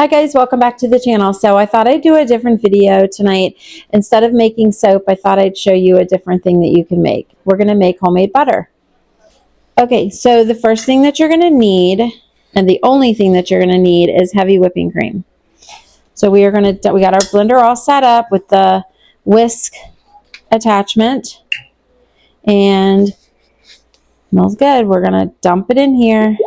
Hi guys, welcome back to the channel. So I thought I'd do a different video tonight. Instead of making soap, I thought I'd show you a different thing that you can make. We're going to make homemade butter. Okay, so the first thing that you're going to need, and the only thing that you're going to need, is heavy whipping cream. So we got our blender all set up with the whisk attachment, and smells good. We're going to dump it in here.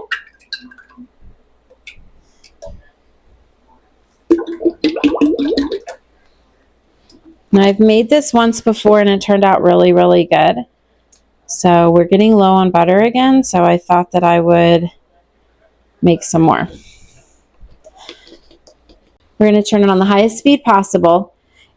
Now I've made this once before and it turned out really, really good. So we're getting low on butter again, so I thought that I would make some more. We're going to turn it on the highest speed possible,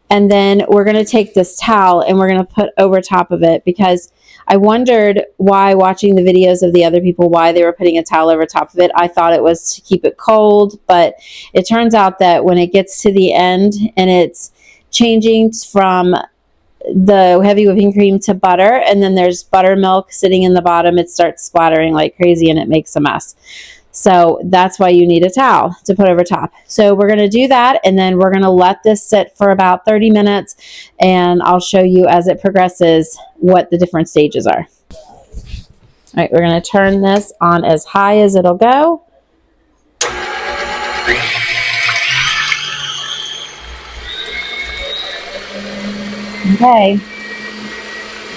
and then we're going to take this towel and we're going to put over top of it, because I wondered why, watching the videos of the other people, why they were putting a towel over top of it. I thought it was to keep it cold, but it turns out that when it gets to the end and it's changing from the heavy whipping cream to butter, and then there's buttermilk sitting in the bottom, it starts splattering like crazy and it makes a mess. So that's why you need a towel to put over top. So we're going to do that, and then we're going to let this sit for about 30 minutes, and I'll show you as it progresses what the different stages are. All right, we're going to turn this on as high as it'll go. Okay,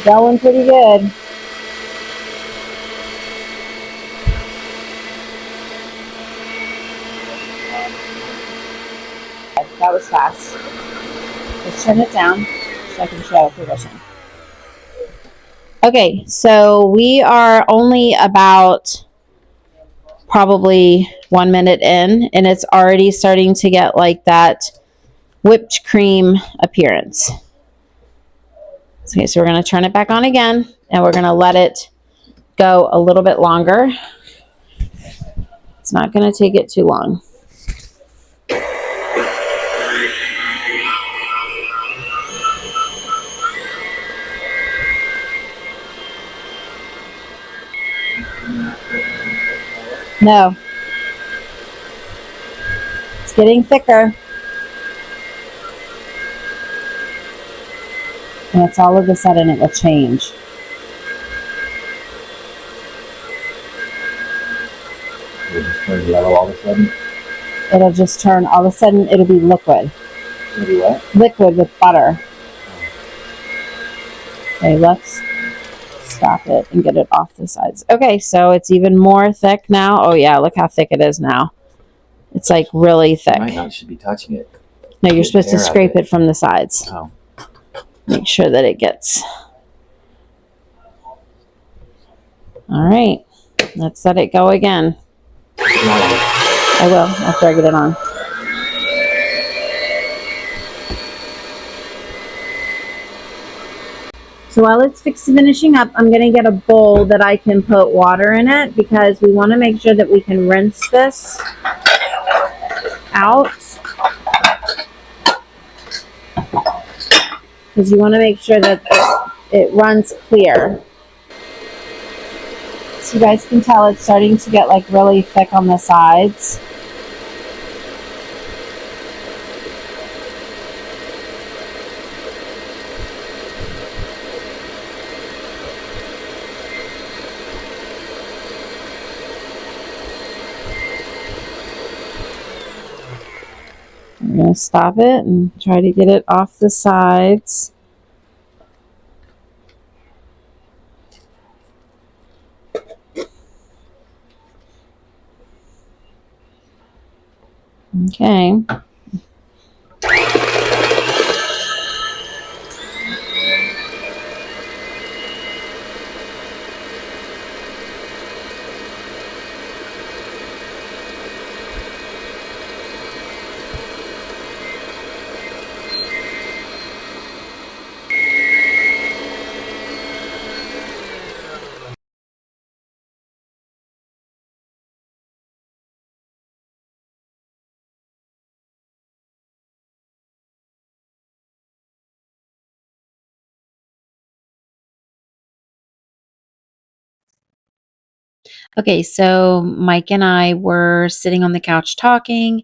going pretty good. That was fast. Let's turn it down so I can show progression. Okay, so we are only about probably 1 minute in, and it's already starting to get like that whipped cream appearance. Okay, so we're going to turn it back on again, and we're going to let it go a little bit longer. It's not going to take it too long. No. It's getting thicker. And it's all of a sudden it will change. It'll just turn yellow all of a sudden? It'll just turn, all of a sudden it'll be liquid. It'll be what? Liquid with butter. Okay, let's stop it and get it off the sides. Okay, so it's even more thick now. Oh yeah, look how thick it is now. It's like really thick. You might not should be touching it. No, you're supposed to scrape it from the sides. Oh. Make sure that it gets. All right, let's let it go again. I will after I get it on. So while it's finishing up, I'm going to get a bowl that I can put water in it, because we want to make sure that we can rinse this out. Because you want to make sure that it runs clear. So you guys can tell it's starting to get like really thick on the sides. I'm going to stop it and try to get it off the sides. Okay. Okay, so Mike and I were sitting on the couch talking,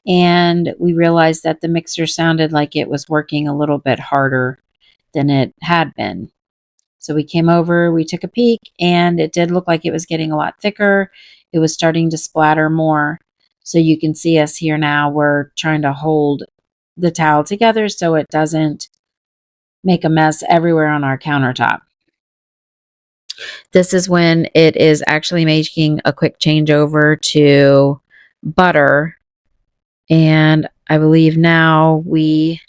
and we realized that the mixer sounded like it was working a little bit harder than it had been. So we came over, we took a peek, and it did look like it was getting a lot thicker. It was starting to splatter more. So you can see us here now. We're trying to hold the towel together so it doesn't make a mess everywhere on our countertop. This is when it is actually making a quick changeover to butter. And I believe now we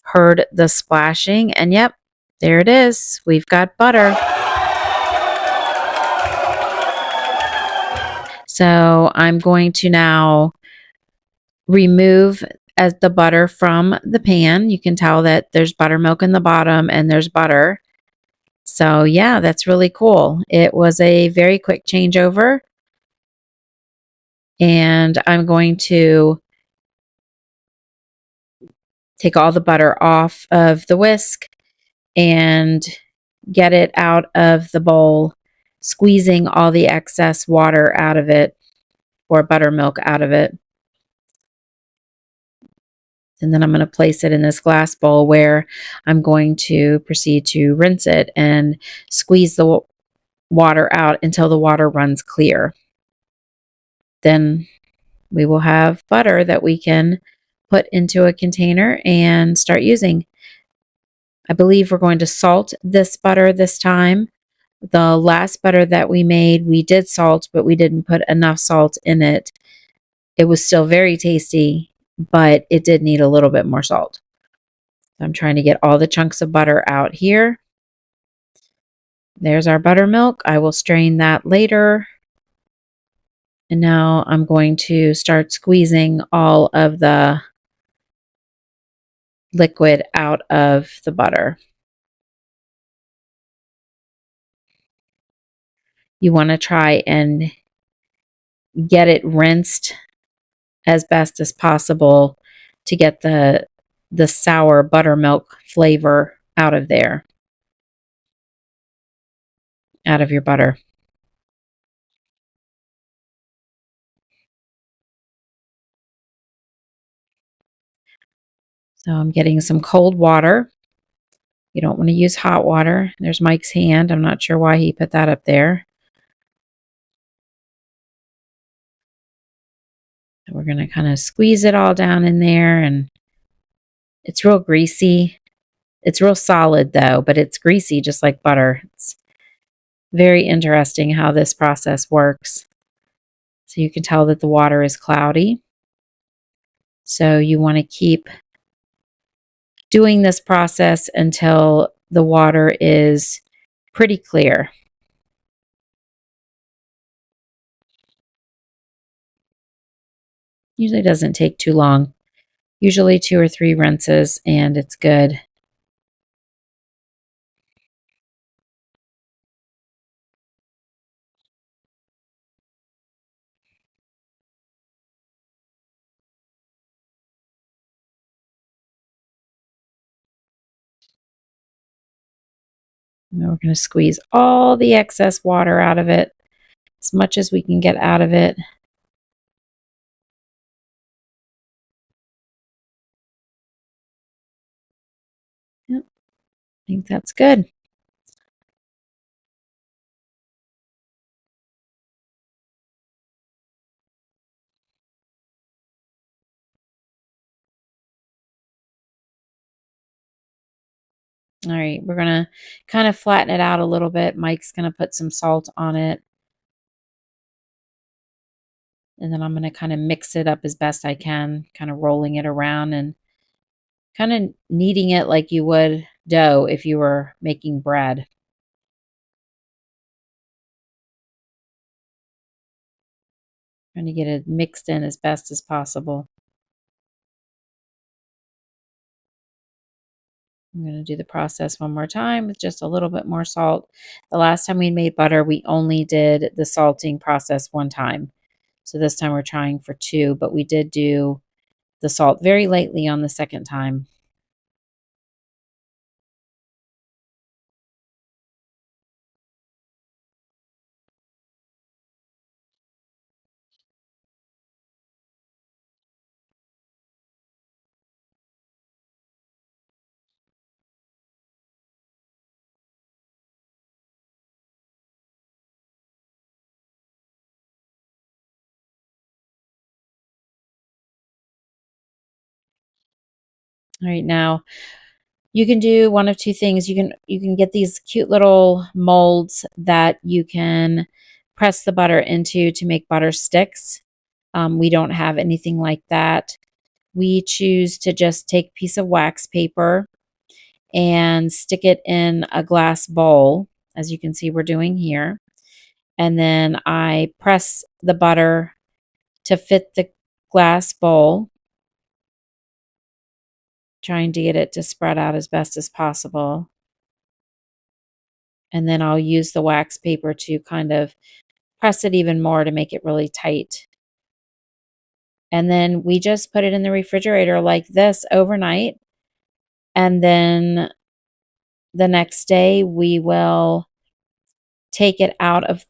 heard the splashing, and yep, there it is. We've got butter. So I'm going to now remove as the butter from the pan. You can tell that there's buttermilk in the bottom and there's butter. So yeah, that's really cool. It was a very quick changeover. And I'm going to take all the butter off of the whisk and get it out of the bowl, squeezing all the excess water out of it or buttermilk out of it. And then I'm going to place it in this glass bowl where I'm going to proceed to rinse it and squeeze the water out until the water runs clear. Then we will have butter that we can put into a container and start using. I believe we're going to salt this butter this time. The last butter that we made, we did salt, but we didn't put enough salt in it. It was still very tasty, but it did need a little bit more salt. I'm trying to get all the chunks of butter out here. There's our buttermilk. I will strain that later. And now I'm going to start squeezing all of the liquid out of the butter. You want to try and get it rinsed as best as possible to get the sour buttermilk flavor out of there, out of your butter. So I'm getting some cold water. You don't want to use hot water. There's Mike's hand. I'm not sure why he put that up there. We're going to kind of squeeze it all down in there, and it's real greasy. It's real solid though, but it's greasy just like butter. It's very interesting how this process works. So you can tell that the water is cloudy. So you want to keep doing this process until the water is pretty clear. Usually doesn't take too long. Usually 2 or 3 rinses and it's good. Now we're going to squeeze all the excess water out of it, as much as we can get out of it. Yep, I think that's good. All right, we're going to kind of flatten it out a little bit. Mike's going to put some salt on it. And then I'm going to kind of mix it up as best I can, kind of rolling it around and kind of kneading it like you would dough if you were making bread. Trying to get it mixed in as best as possible. I'm going to do the process one more time with just a little bit more salt. The last time we made butter, we only did the salting process one time. So this time we're trying for 2, but we did do the salt very lightly on the second time. All right, now you can do one of two things. You can get these cute little molds that you can press the butter into to make butter sticks. We don't have anything like that. We choose to just take a piece of wax paper and stick it in a glass bowl, as you can see we're doing here. And then I press the butter to fit the glass bowl, trying to get it to spread out as best as possible. And then I'll use the wax paper to kind of press it even more to make it really tight. And then we just put it in the refrigerator like this overnight. And then the next day we will take it out of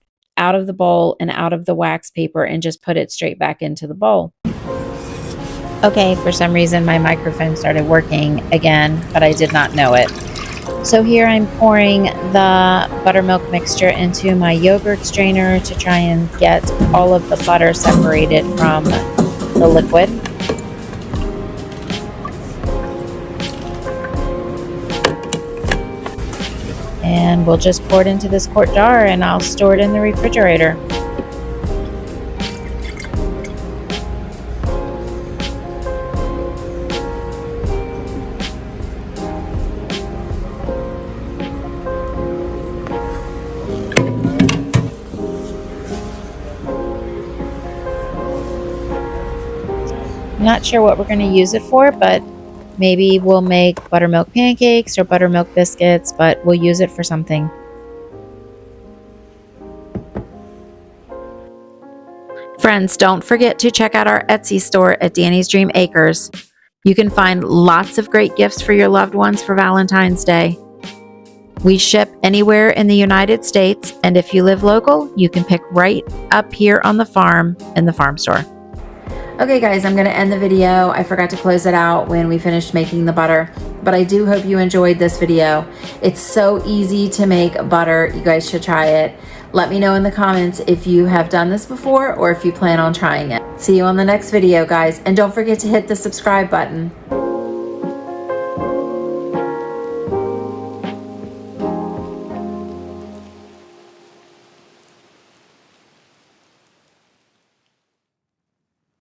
the bowl and out of the wax paper and just put it straight back into the bowl. Okay, for some reason my microphone started working again, but I did not know it. So here I'm pouring the buttermilk mixture into my yogurt strainer to try and get all of the butter separated from the liquid. And we'll just pour it into this quart jar and I'll store it in the refrigerator. I'm not sure what we're going to use it for, but maybe we'll make buttermilk pancakes or buttermilk biscuits, but we'll use it for something. Friends, don't forget to check out our Etsy store at Danny's Dream Acres. You can find lots of great gifts for your loved ones for Valentine's Day. We ship anywhere in the United States, and if you live local, you can pick right up here on the farm in the farm store. Okay guys, I'm going to end the video. I forgot to close it out when we finished making the butter, but I do hope you enjoyed this video. It's so easy to make butter. You guys should try it. Let me know in the comments if you have done this before or if you plan on trying it. See you on the next video, guys. And don't forget to hit the subscribe button.